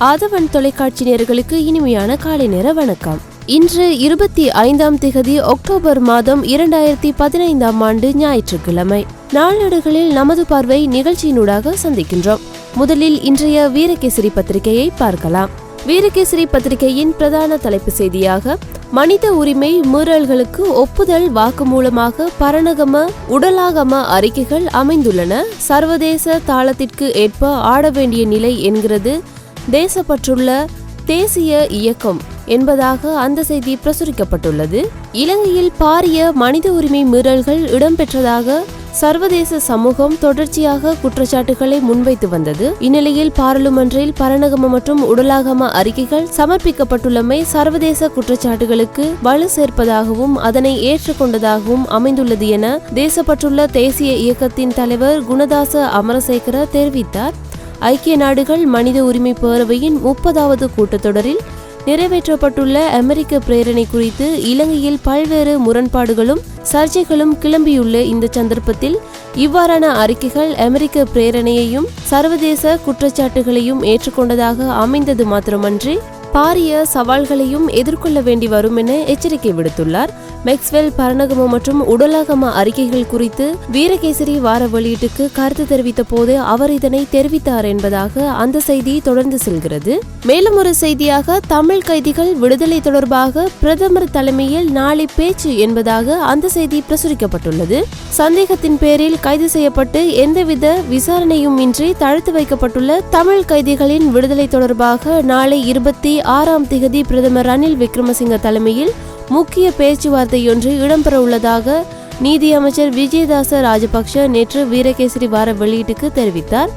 ஆதவன் தொலைக்காட்சி நேயர்களுக்கு இனிமையான காலை நேர வணக்கம். இன்று 25 அக்டோபர் மாதம் 2015 ஆண்டு ஞாயிற்றுக்கிழமை. நாளேடுகளில் நமது பார்வை நிகழ்ச்சியினூடாக சந்திக்கின்றோம். முதலில் இன்றைய வீரகேசரி பத்திரிகையை பார்க்கலாம். வீரகேசரி பத்திரிகையின் பிரதான தலைப்பு செய்தியாக மனித உரிமை மீறல்களுக்கு ஒப்புதல் வாக்குமூலமாக பரணகம உடலாகம அறிக்கைகள் அமைந்துள்ளன. சர்வதேச தாளத்திற்கு ஏற்ப ஆட வேண்டிய நிலை என்கிறது தேசப்பற்றுள்ள தேசிய இயக்கம் என்பதாக அந்த செய்தி பிரசுரிக்கப்பட்டுள்ளது. இலங்கையில் பாரிய மனித உரிமை மீறல்கள் இடம்பெற்றதாக சர்வதேச சமூகம் தொடர்ச்சியாக குற்றச்சாட்டுகளை முன்வைத்து வந்தது. இந்நிலையில் பாராளுமன்றில் பரணகம மற்றும் உடலாகம அறிக்கைகள் சமர்ப்பிக்கப்பட்டுள்ளமை சர்வதேச குற்றச்சாட்டுகளுக்கு வலு சேர்ப்பதாகவும் அதனை ஏற்றுக்கொண்டதாகவும் அமைந்துள்ளது என தேசப்பற்றுள்ள தேசிய இயக்கத்தின் தலைவர் குணதாச அமரசேகர தெரிவித்தார். ஐக்கிய நாடுகள் மனித உரிமை பேரவையின் 30வது கூட்டத்தொடரில் நிறைவேற்றப்பட்டுள்ள அமெரிக்க பிரேரணை குறித்து இலங்கையில் பல்வேறு முரண்பாடுகளும் சர்ச்சைகளும் கிளம்பியுள்ள இந்த சந்தர்ப்பத்தில் இவ்வாறான அறிக்கைகள் அமெரிக்க பிரேரணையையும் சர்வதேச குற்றச்சாட்டுகளையும் ஏற்றுக்கொண்டதாக அமைந்தது மாத்திரமன்றி பாரிய சவால்களையும் எதிர்கொள்ள வேண்டி வரும் என எச்சரிக்கை விடுத்துள்ளார். மேக்ஸ்வெல் பரணகம மற்றும் உடலாகம அறிக்கைகள் குறித்து வீரகேசரி வார வெளியீட்டுக்கு கருத்து தெரிவித்த போது அவர் இதனை தெரிவித்தார் என்பதாக அந்த செய்தி தொடர்ந்து செல்கிறது. மேலும் ஒரு செய்தியாக தமிழ் கைதிகள் விடுதலை தொடர்பாக பிரதமர் தலைமையில் நாளை பேச்சு என்பதாக அந்த செய்தி பிரசுரிக்கப்பட்டுள்ளது. சந்தேகத்தின் பேரில் கைது செய்யப்பட்டு எந்தவித விசாரணையும் இன்றி தடுத்து வைக்கப்பட்டுள்ள தமிழ் கைதிகளின் விடுதலை தொடர்பாக நாளை 26 பிரதமர் ரணில் விக்ரமசிங்க தலைமையில் முக்கிய பேச்சுவார்த்தையொன்று இடம்பெற உள்ளதாக நீதி அமைச்சர் விஜயதாச ராஜபக்ஷ நேற்று வீரகேசரி வார வெளியீட்டுக்கு தெரிவித்தார்.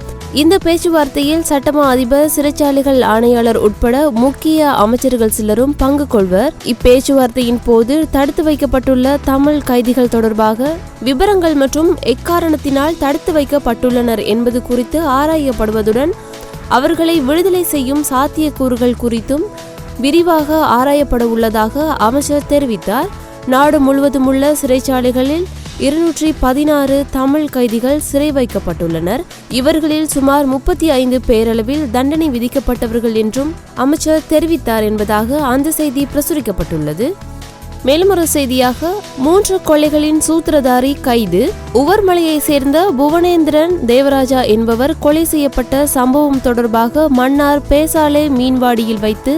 இந்த பேச்சுவார்த்தையில் சட்டமா அதிபர், சிறைச்சாலைகள் ஆணையாளர் உட்பட முக்கிய அமைச்சர்கள் சிலரும் பங்கு கொள்வர். இப்பேச்சுவார்த்தையின் போது தடுத்து வைக்கப்பட்டுள்ள தமிழ் கைதிகள் தொடர்பாக விபரங்கள் மற்றும் எக்காரணத்தினால் தடுத்து வைக்கப்பட்டுள்ளனர் என்பது குறித்து ஆராயப்படுவதுடன் அவர்களை விடுதலை செய்யும் சாத்தியக்கூறுகள் குறித்தும் விரிவாக ஆராயப்பட உள்ளதாக அமைச்சர் தெரிவித்தார். நாடு முழுவதும் உள்ள சிறைச்சாலைகளில் 216 தமிழ் கைதிகள் சிறை வைக்கப்பட்டுள்ளனர். இவர்களில் சுமார் 35 பேரளவில் தண்டனை விதிக்கப்பட்டவர்கள் என்றும் அமைச்சர் தெரிவித்தார் என்பதாக அந்த செய்தி பிரசுரிக்கப்பட்டுள்ளது. மேலும் ஒரு செய்தியாக 3 கொலைகளின் சூத்திரதாரி கைது. உவர்மலையை சேர்ந்த புவனேந்திரன் தேவராஜா என்பவர் கொலை செய்யப்பட்ட சம்பவம் தொடர்பாக மன்னார் பேசாலை மீன்வாடியில் வைத்து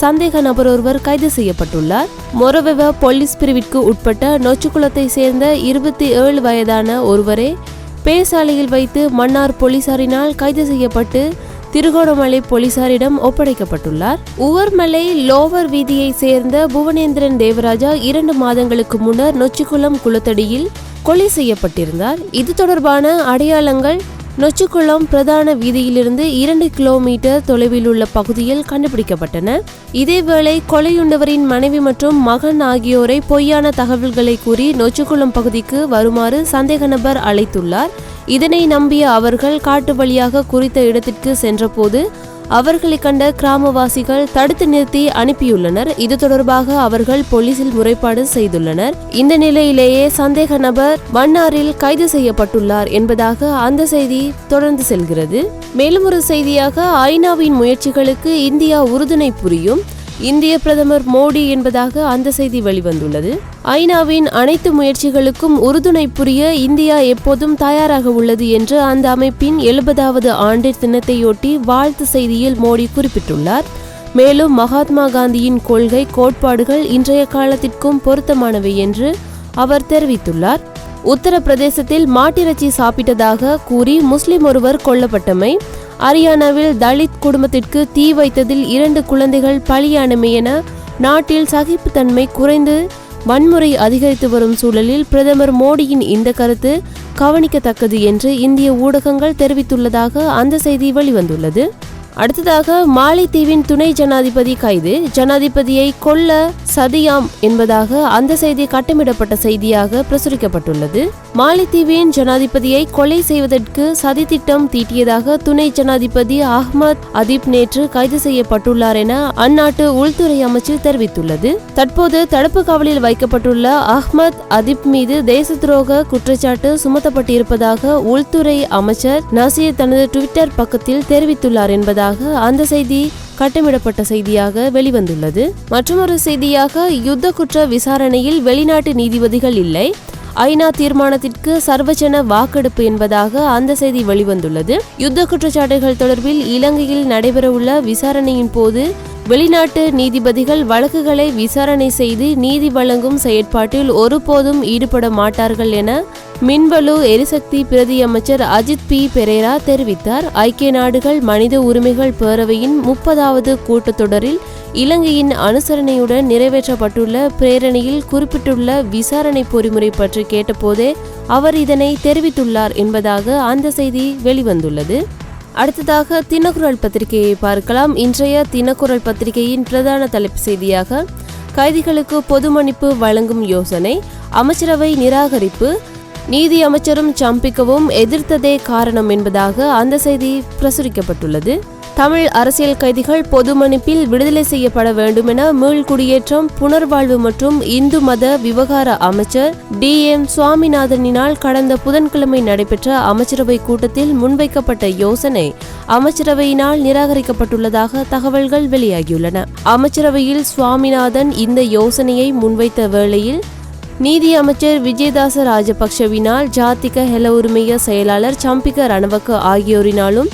சந்தேக நபர் ஒருவர் கைது செய்யப்பட்டுள்ளார். மொரவெவ போலீஸ் பிரிவிற்கு உட்பட்ட நொச்சிக்குளத்தை சேர்ந்த 27 வயதான ஒருவரே பேசாலையில் வைத்து மன்னார் போலீசாரினால் கைது செய்யப்பட்டு திருகோணமலை போலீசாரிடம் ஒப்படைக்கப்பட்டுள்ளார். உவர்மலை லோவர் வீதியை சேர்ந்த புவனேந்திரன் தேவராஜா 2 மாதங்களுக்கு முன்னர் நொச்சிக்குளம் குளத்தடியில் கொலை செய்யப்பட்டிருந்தார். இது தொடர்பான அடையாளங்கள் நொச்சிக்குளம் பிரதான வீதியிலிருந்து 2 கிலோமீட்டர் தொலைவில் உள்ள பகுதியில் கண்டுபிடிக்கப்பட்டன. இதேவேளை கொலையுண்டவரின் மனைவி மற்றும் மகன் ஆகியோரை பொய்யான தகவல்களை கூறி நொச்சிக்குளம் பகுதிக்கு வருமாறு சந்தேக நபர் அழைத்துள்ளார். இதனை நம்பிய அவர்கள் காட்டு வழியாக குறித்த இடத்திற்கு சென்றபோது அவர்களை கண்ட கிராமவாசிகள் தடுத்து நிறுத்தி அனுப்பியுள்ளனர். இது தொடர்பாக அவர்கள் போலீசில் முறைப்பாடு செய்துள்ளனர். இந்த நிலையிலேயே சந்தேக நபர் மன்னாரில் கைது செய்யப்பட்டுள்ளார் என்பதாக அந்த செய்தி தொடர்ந்து செல்கிறது. மேலும் ஒரு செய்தியாக ஐநாவின் முயற்சிகளுக்கு இந்தியா உறுதுணை புரியும் இந்திய பிரதமர் மோடி என்பதாக அந்த செய்தி வெளிவந்துள்ளது. ஐநாவின் அனைத்து முயற்சிகளுக்கும் உறுதுணை புரிய இந்தியா எப்போதும் தயாராக உள்ளது என்று அந்த அமைப்பின் 70வது ஆண்டு தினத்தையொட்டி வாழ்த்து செய்தியில் மோடி குறிப்பிட்டுள்ளார். மேலும் மகாத்மா காந்தியின் கொள்கை கோட்பாடுகள் இன்றைய காலத்திற்கும் பொருத்தமானவை என்று அவர் தெரிவித்துள்ளார். உத்தரப்பிரதேசத்தில் மாட்டிறைச்சி சாப்பிட்டதாக கூறி முஸ்லிம் ஒருவர் கொல்லப்பட்டமை, ஹரியானாவில் தலித் குடும்பத்திற்கு தீ வைத்ததில் 2 குழந்தைகள் பலியானமை என நாட்டில் சகிப்புத்தன்மை குறைந்து வன்முறை அதிகரித்து வரும் சூழலில் பிரதமர் மோடியின் இந்த கருத்து கவனிக்கத்தக்கது என்று இந்திய ஊடகங்கள் தெரிவித்துள்ளதாக அந்த செய்தி வெளிவந்துள்ளது. அடுத்ததாக மாலைத்தீவின் துணை ஜனாதிபதி கைது. ஜனாதிபதியை கொல்ல சதியாம் என்பதாக அந்த செய்தி கட்டமிடப்பட்ட செய்தியாக பிரசுரிக்கப்பட்டுள்ளது. மாலைத்தீவின் ஜனாதிபதியை கொலை செய்வதற்கு சதித்திட்டம் தீட்டியதாக துணை ஜனாதிபதி அஹ்மத் அதீப் நேற்று கைது செய்யப்பட்டுள்ளார் என அந்நாட்டு உள்துறை அமைச்சு தெரிவித்துள்ளது. தற்போது தடுப்பு காவலில் வைக்கப்பட்டுள்ள அஹ்மத் அதீப் மீது தேச துரோக குற்றச்சாட்டு சுமத்தப்பட்டிருப்பதாக உள்துறை அமைச்சர் நசீர் தனது ட்விட்டர் பக்கத்தில் தெரிவித்துள்ளார் என்பதாக என்பதாக அந்த செய்தி கட்டமிடப்பட்ட செய்தியாக வெளிவந்துள்ளது. மற்றொரு செய்தியாக யுத்த குற்ற விசாரணையில் வெளிநாட்டு நீதிபதிகள் இல்லை, ஐநா தீர்மானத்திற்கு சர்வஜன வாக்கெடுப்பு என்பதாக அந்த செய்தி வெளிவந்துள்ளது. யுத்த குற்றச்சாட்டுகள் தொடர்பில் இலங்கையில் நடைபெறவுள்ள விசாரணையின் போது வெளிநாட்டு நீதிபதிகள் வழக்குகளை விசாரணை செய்து நீதி வழங்கும் செயற்பாட்டில் ஒருபோதும் ஈடுபட மாட்டார்கள் என மின்வலு எரிசக்தி பிரதி அமைச்சர் அஜித் பி பெரேரா தெரிவித்தார். ஐக்கிய நாடுகள் மனித உரிமைகள் பேரவையின் 30வது கூட்டத்தொடரில் இலங்கையின் அனுசரணையுடன் நிறைவேற்றப்பட்டுள்ள பிரேரணையில் குறிப்பிட்டுள்ள விசாரணை பொறிமுறை பற்றி கேட்டபோதே அவர் இதனை தெரிவித்துள்ளார் என்பதாக அந்த செய்தி வெளிவந்துள்ளது. அடுத்ததாக தினக்குரல் பத்திரிகையை பார்க்கலாம். இன்றைய தினக்குரல் பத்திரிகையின் பிரதான தலைப்பு செய்தியாக கைதிகளுக்கு பொது மன்னிப்பு வழங்கும் யோசனை, அமைச்சரவை நிராகரிப்பு, நீதி அமைச்சரும் சம்பிக்கவும் எதிர்த்ததே காரணம் என்பதாக அந்த செய்தி பிரசுரிக்கப்பட்டுள்ளது. தமிழ் அரசியல் கைதிகள் பொது மன்னிப்பில் விடுதலை செய்யப்பட வேண்டும் என மீள்குடியேற்றம், புனர்வாழ்வு மற்றும் இந்து மத விவகார அமைச்சர் DM சுவாமிநாதனினால் கடந்த புதன்கிழமை நடைபெற்ற அமைச்சரவை கூட்டத்தில் முன்வைக்கப்பட்ட யோசனை அமைச்சரவையினால் நிராகரிக்கப்பட்டுள்ளதாக தகவல்கள் வெளியாகியுள்ளன. அமைச்சரவையில் சுவாமிநாதன் இந்த யோசனையை முன்வைத்த வேளையில் நீதி அமைச்சர் விஜயதாச ராஜபக்ஷவினால் ஜாத்திக ஹெல உரிமைய செயலாளர் சம்பிக்க ரணவக்க ஆகியோரினாலும்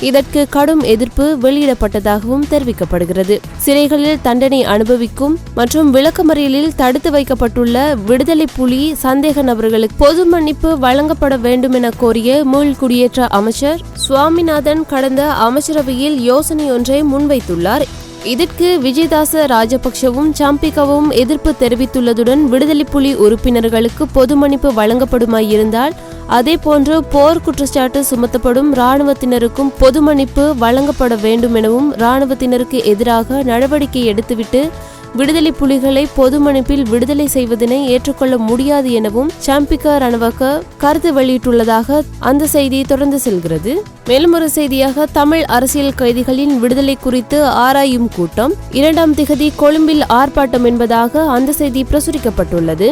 இதற்கு கடும் எதிர்ப்பு வெளியிடப்பட்டதாகவும் தெரிவிக்கப்படுகிறது. சிறைகளில் தண்டனை அனுபவிக்கும் மற்றும் விளக்கமறியலில் தடுத்து வைக்கப்பட்டுள்ள விடுதலை புலி சந்தேக நபர்களுக்கு பொது மன்னிப்பு வழங்கப்பட வேண்டும் என கோரிய மீள்குடியேற்ற அமைச்சர் சுவாமிநாதன் கடந்த அமைச்சரவையில் யோசனை ஒன்றை முன்வைத்துள்ளார். இதற்கு விஜயதாச ராஜபக்ஷவும் சம்பிக்கவும் எதிர்ப்பு தெரிவித்துள்ளதுடன் விடுதலை புலி உறுப்பினர்களுக்கு பொது மன்னிப்பு வழங்கப்படுமாயிருந்தால் அதேபோன்று போர் குற்றச்சாட்டு சுமத்தப்படும் இராணுவத்தினருக்கும் பொது மன்னிப்பு வழங்கப்பட வேண்டும் எனவும் இராணுவத்தினருக்கு எதிராக நடவடிக்கை எடுத்துவிட்டு விடுதலை புலிகளை பொது மன்னிப்பில் விடுதலை செய்வதனை ஏற்றுக்கொள்ள முடியாது எனவும் சம்பிக்க ரணவக்க கருத்து வெளியிட்டுள்ளதாக அந்த செய்தி தொடர்ந்து செல்கிறது. மேலும் ஒரு செய்தியாக தமிழ் அரசியல் கைதிகளின் விடுதலை குறித்து ஆராயும் கூட்டம், 2ஆம் திகதி கொழும்பில் ஆர்ப்பாட்டம் என்பதாக அந்த செய்தி பிரசுரிக்கப்பட்டுள்ளது.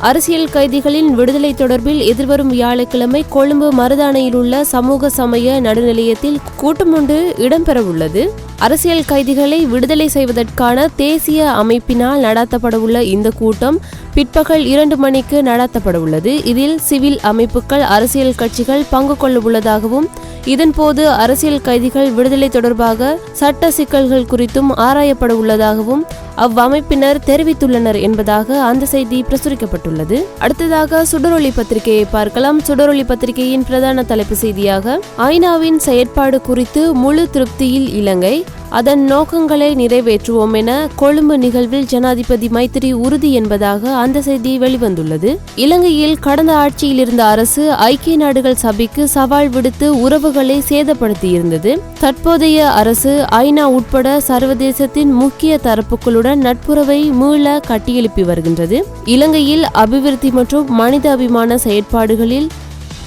அரசியல் கைதிகளின் விடுதலை தொடர்பில் எதிர்வரும் வியாழக்கிழமை கொழும்பு மருதானையில் உள்ள சமூக சமய நடுநிலையத்தில் கூட்டம் ஒன்று இடம்பெறவுள்ளது. அரசியல் கைதிகளை விடுதலை செய்வதற்கான தேசிய அமைப்பினால் நடத்தப்படவுள்ள இந்த கூட்டம் பிற்பகல் 2 மணிக்கு நடத்தப்படவுள்ளது. இதில் சிவில் அமைப்புகள், அரசியல் கட்சிகள் பங்கு கொள்ள உள்ளதாகவும் இதன்போது அரசியல் கைதிகள் விடுதலை தொடர்பாக சட்ட சிக்கல்கள் குறித்தும் ஆராயப்பட உள்ளதாகவும் அவ்வமைப்பினர் தெரிவித்துள்ளனர் என்பதாக அந்த செய்தி பிரசுரிக்கப்பட்டுள்ளது. அடுத்ததாக சுடரொளி பத்திரிகையை பார்க்கலாம். சுடரொளி பத்திரிகையின் பிரதான தலைப்பு செய்தியாக ஐநாவின் செயற்பாடு குறித்து முழு திருப்தியில் இலங்கை, அதன் நோக்கங்களை நிறைவேற்றுவோம் என கொழும்பு நிகழ்வில் ஜனாதிபதி மைத்திரி உறுதி என்பதாக அந்த செய்தி வெளிவந்துள்ளது. இலங்கையில் கடந்த ஆட்சியில் இருந்த அரசு ஐக்கிய நாடுகள் சபைக்கு சவால் விடுத்து உறவுகளை சேதப்படுத்தியிருந்தது. தற்போதைய அரசு ஐநா உட்பட சர்வதேசத்தின் முக்கிய தரப்புகளுடன் நட்புறவை மீள கட்டியெழுப்பி வருகின்றது. இலங்கையில் அபிவிருத்தி மற்றும் மனித அபிமான செயற்பாடுகளில்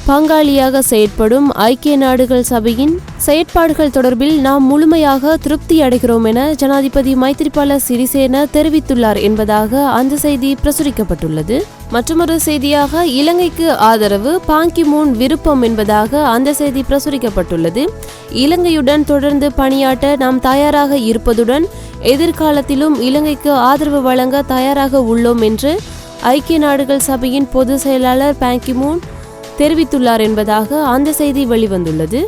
பங்காளியாக செயற்படும் ஐக்கிய நாடுகள் சபையின் செயற்பாடுகள் தொடர்பில் நாம் முழுமையாக திருப்தி அடைகிறோம் என ஜனாதிபதி மைத்திரிபால சிறிசேன தெரிவித்துள்ளார் என்பதாக அந்த செய்தி பிரசுரிக்கப்பட்டுள்ளது. மற்றொரு செய்தியாக இலங்கைக்கு ஆதரவு, பான் கி மூன் விருப்பம் என்பதாக அந்த செய்தி பிரசுரிக்கப்பட்டுள்ளது. இலங்கையுடன் தொடர்ந்து பணியாற்ற நாம் தயாராக இருப்பதுடன் எதிர்காலத்திலும் இலங்கைக்கு ஆதரவு வழங்க தயாராக உள்ளோம் என்று ஐக்கிய நாடுகள் சபையின் பொதுச் செயலாளர் பான் கி மூன் தெரிவித்துள்ளார் என்பதாக அந்த செய்தி வெளிவந்துள்ளது.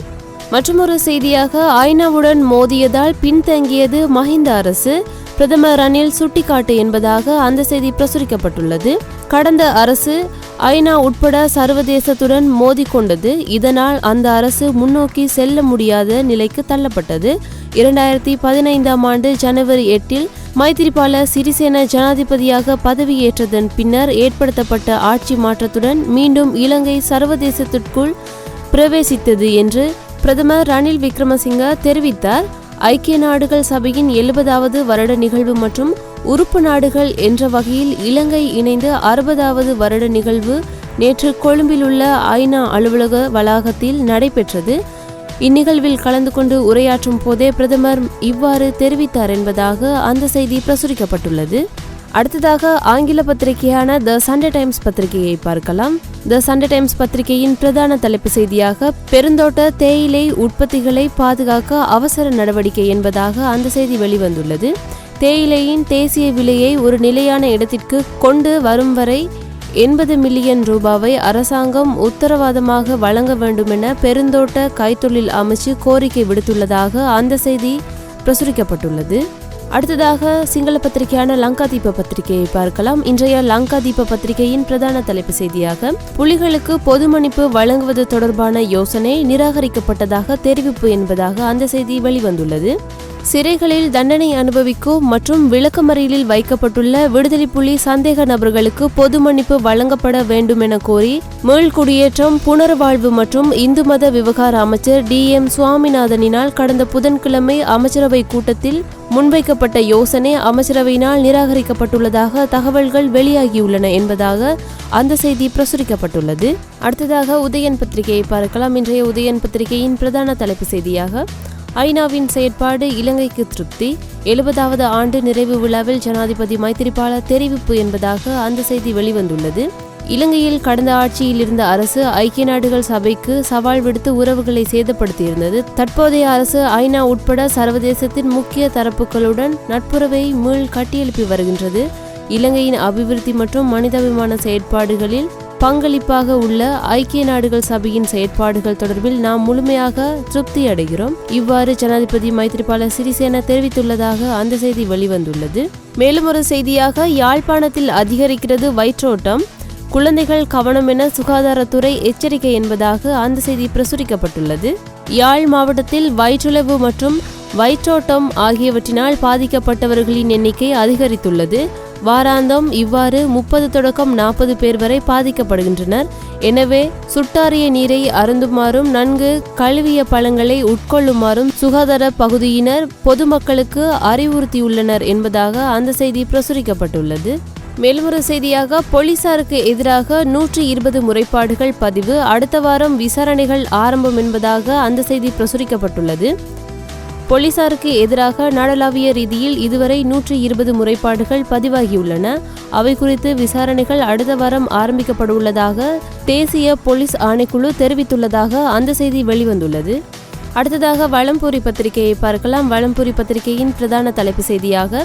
மற்றொரு செய்தியாக ஐநாவுடன் மோதியதால் பின்தங்கியது மஹிந்த அரசு, பிரதமர் ரணில் சுட்டிக்காட்டு என்பதாக அந்த செய்தி பிரசுரிக்கப்பட்டுள்ளது. கடந்த அரசு ஐநா உட்பட சர்வதேசத்துடன் மோதிக்கொண்டது. இதனால் அந்த அரசு முன்னோக்கி செல்ல முடியாத நிலைக்கு தள்ளப்பட்டது. 2015ஆம் ஆண்டு ஜனவரி 8இல் மைத்திரிபால சிறிசேன ஜனாதிபதியாக பதவியேற்றதன் பின்னர் ஏற்படுத்தப்பட்ட ஆட்சி மாற்றத்துடன் மீண்டும் இலங்கை சர்வதேசத்திற்குள் பிரவேசித்தது என்று பிரதமர் ரணில் விக்ரமசிங்க தெரிவித்தார். ஐக்கிய நாடுகள் சபையின் 70வது வருட நிகழ்வு மற்றும் உறுப்பு நாடுகள் என்ற வகையில் இலங்கை இணைந்து 60வது வருட நிகழ்வு நேற்று கொழும்பில் உள்ள ஐநா அலுவலக வளாகத்தில் நடைபெற்றது. இந்நிகழ்வில் கலந்து கொண்டு உரையாற்றும் போதே பிரதமர் இவ்வாறு தெரிவித்தார் என்பதாக அந்த செய்தி பிரசுரிக்கப்பட்டுள்ளது. அடுத்ததாக ஆங்கில பத்திரிகையான த சண்டே டைம்ஸ் பத்திரிகையை பார்க்கலாம். த சண்டே டைம்ஸ் பத்திரிகையின் பிரதான தலைப்பு செய்தியாக பெருந்தோட்ட தேயிலை உற்பத்திகளை பாதுகாக்க அவசர நடவடிக்கை என்பதாக அந்த செய்தி வெளிவந்துள்ளது. தேயிலையின் தேசிய விலையை ஒரு நிலையான இடத்திற்கு கொண்டு வரும் வரை 80 மில்லியன் ரூபாவை அரசாங்கம் உத்தரவாதமாக வழங்க வேண்டுமென பெருந்தோட்ட கைத்தொழில் அமைச்சு கோரிக்கை விடுத்துள்ளதாக அந்த செய்தி பிரசுரிக்கப்பட்டுள்ளது. அடுத்ததாக சிங்கள பத்திரிகையான லங்காதீப பத்திரிகையை பார்க்கலாம். இன்றைய லங்காதீப பத்திரிகையின் பிரதான தலைப்பு செய்தியாக புலிகளுக்கு பொது மன்னிப்பு வழங்குவது தொடர்பான யோசனை நிராகரிக்கப்பட்டதாக தெரிவிப்பு என்பதாக அந்த செய்தி வெளிவந்துள்ளது. சிறைகளில் தண்டனை அனுபவிக்கும் மற்றும் விளக்கமறியலில் வைக்கப்பட்டுள்ள விடுதலை புலி சந்தேக நபர்களுக்கு பொது மன்னிப்பு வழங்கப்பட வேண்டும் என கோரி மீள்குடியேற்றம், புனர்வாழ்வு மற்றும் இந்து மத விவகார அமைச்சர் DM சுவாமிநாதனினால் கடந்த புதன்கிழமை அமைச்சரவை கூட்டத்தில் முன்வைக்கப்பட்ட யோசனை அமைச்சரவையினால் நிராகரிக்கப்பட்டுள்ளதாக தகவல்கள் வெளியாகியுள்ளன என்பதாக அந்த செய்தி பிரசுரிக்கப்பட்டுள்ளது. அடுத்ததாக உதயன் பத்திரிகையை பார்க்கலாம். இன்றைய உதயன் பத்திரிகையின் பிரதான தலைப்பு செய்தியாக ஐநாவின் செயற்பாடு இலங்கைக்கு திருப்தி, 70வது ஆண்டு நிறைவு விழாவில் ஜனாதிபதி மைத்திரிபால தெரிவிப்பு என்பதாக அந்த செய்தி வெளிவந்துள்ளது. இலங்கையில் கடந்த ஆட்சியில் இருந்த அரசு ஐக்கிய நாடுகள் சபைக்கு சவால் விடுத்து உறவுகளை சேதப்படுத்தியிருந்தது. தற்போதைய அரசு ஐநா உட்பட சர்வதேசத்தின் முக்கிய தரப்புகளுடன் நட்புறவை மீள் கட்டியெழுப்பி வருகின்றது. இலங்கையின் அபிவிருத்தி மற்றும் மனிதாபிமான செயற்பாடுகளில் பங்களிப்பாக உள்ள ஐக்கிய நாடுகள் சபையின் செயற்பாடுகள் தொடர்பில் நாம் முழுமையாக திருப்தி அடைகிறோம். இவ்வாறு ஜனாதிபதி மைத்திரிபால சிறிசேன தெரிவித்துள்ளதாக அந்த செய்தி வெளிவந்துள்ளது. மேலும் ஒரு செய்தியாக யாழ்ப்பாணத்தில் அதிகரிக்கிறது வயிற்றோட்டம், குழந்தைகள் கவனம் என சுகாதாரத்துறை எச்சரிக்கை என்பதாக அந்த செய்தி பிரசுரிக்கப்பட்டுள்ளது. யாழ் மாவட்டத்தில் வயிற்றுளவு மற்றும் வயிற்றோட்டம் ஆகியவற்றினால் பாதிக்கப்பட்டவர்களின் எண்ணிக்கை அதிகரித்துள்ளது. வாராந்தம் இவ்வாறு 30 தொடக்கம் 40 பேர் வரை பாதிக்கப்படுகின்றனர். எனவே சுட்டாரிய நீரை அருந்துமாறும் நன்கு கழுவிய பழங்களை உட்கொள்ளுமாறும் சுகாதார பகுதியினர் பொதுமக்களுக்கு அறிவுறுத்தியுள்ளனர் என்பதாக அந்த செய்தி பிரசுரிக்கப்பட்டுள்ளது. மேலும் ஒரு செய்தியாக போலீசாருக்கு எதிராக 120 முறைப்பாடுகள் பதிவு, அடுத்த வாரம் விசாரணைகள் ஆரம்பம் என்பதாக அந்த செய்தி பிரசுரிக்கப்பட்டுள்ளது. போலீசாருக்கு எதிராக நாடளாவிய ரீதியில் இதுவரை 120 முறைப்பாடுகள் பதிவாகியுள்ளன. அவை குறித்து விசாரணைகள் அடுத்த வாரம் ஆரம்பிக்கப்படவுள்ளதாக தேசிய போலீஸ் ஆணைக்குழு தெரிவித்துள்ளதாக அந்த செய்தி வெளிவந்துள்ளது. அடுத்ததாக வலம்புரி பத்திரிகையை பார்க்கலாம். வலம்புரி பத்திரிகையின் பிரதான தலைப்பு செய்தியாக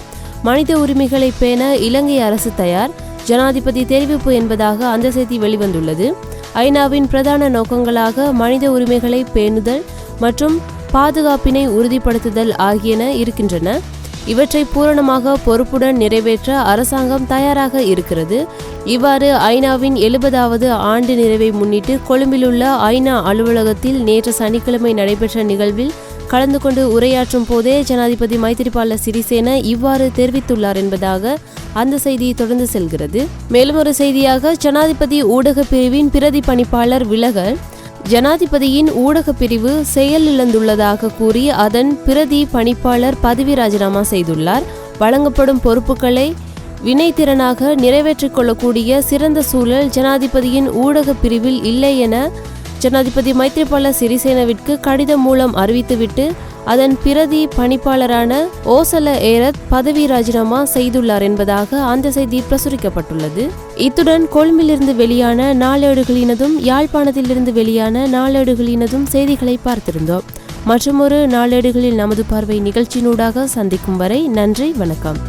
மனித உரிமைகளை பேண இலங்கை அரசு தயார், ஜனாதிபதி தெரிவிப்பு என்பதாக அந்த செய்தி வெளிவந்துள்ளது. ஐநாவின் பிரதான நோக்கங்களாக மனித உரிமைகளை பேணுதல் மற்றும் பாதுகாப்பினை உறுதிப்படுத்துதல் ஆகியன இருக்கின்றன. இவற்றை பூரணமாக பொறுப்புடன் நிறைவேற்ற அரசாங்கம் தயாராக இருக்கிறது. இவ்வாறு ஐநாவின் 70வது ஆண்டு நிறைவை முன்னிட்டு கொழும்பிலுள்ள ஐநா அலுவலகத்தில் நேற்று சனிக்கிழமை நடைபெற்ற நிகழ்வில் கலந்து கொண்டு உரையாற்றும் போதே ஜனாதிபதி மைத்திரிபால சிறிசேன இவ்வாறு தெரிவித்துள்ளார் என்பதாக அந்த செய்தி தொடர்ந்து செல்கிறது. மேலும் ஒரு செய்தியாக ஜனாதிபதி ஊடக பிரிவின் பிரதி பணிப்பாளர் விலகல், ஜனாதிபதியின் ஊடக பிரிவு செயலிழந்துள்ளதாக கூறி அதன் பிரதி பணிப்பாளர் பதவி ராஜினாமா செய்துள்ளார். வழங்கப்படும் பொறுப்புகளை வினைத்திறனாக நிறைவேற்றிக் கொள்ளக்கூடிய சிறந்த சூழல் ஜனாதிபதியின் ஊடக பிரிவில் இல்லை என ஜனாதிபதி மைத்திரிபால சிறிசேனவிற்கு கடிதம் மூலம் அறிவித்துவிட்டு அதன் பிரதி பணிப்பாளரான ஓசல ஏரத் பதவி ராஜினாமா செய்துள்ளார் என்பதாக அந்த செய்தி பிரசுரிக்கப்பட்டுள்ளது. இத்துடன் கொழும்பிலிருந்து வெளியான நாளேடுகளினதும் யாழ்ப்பாணத்திலிருந்து வெளியான நாளேடுகளினதும் செய்திகளை பார்த்திருந்தோம். மற்றுமொரு நாளேடுகளில் நமது பார்வை நிகழ்ச்சியினூடாக சந்திக்கும் வரை நன்றி, வணக்கம்.